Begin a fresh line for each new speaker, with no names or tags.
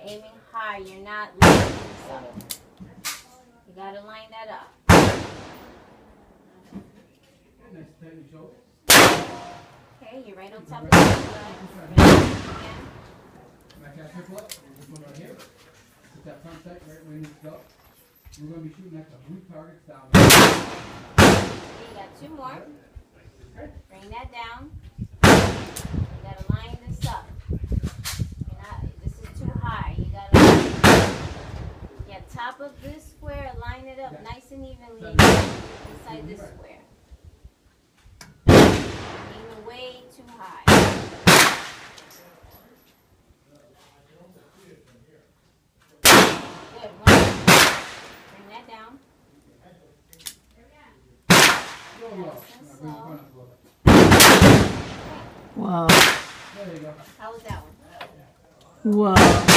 aiming high. You're not lining this up. You gotta line that up. Okay, you're right on top of the line.
That front sight right where it needs to go. We're going to be shooting at the blue targets down.
Okay, you got 2 more. Bring that down. You gotta line this up. This is too high. You gotta top of this square, line it up nice and evenly inside this square. Aiming way too high. Good. Bring that down.
Wow.
There you go.
How was that one?
Wow.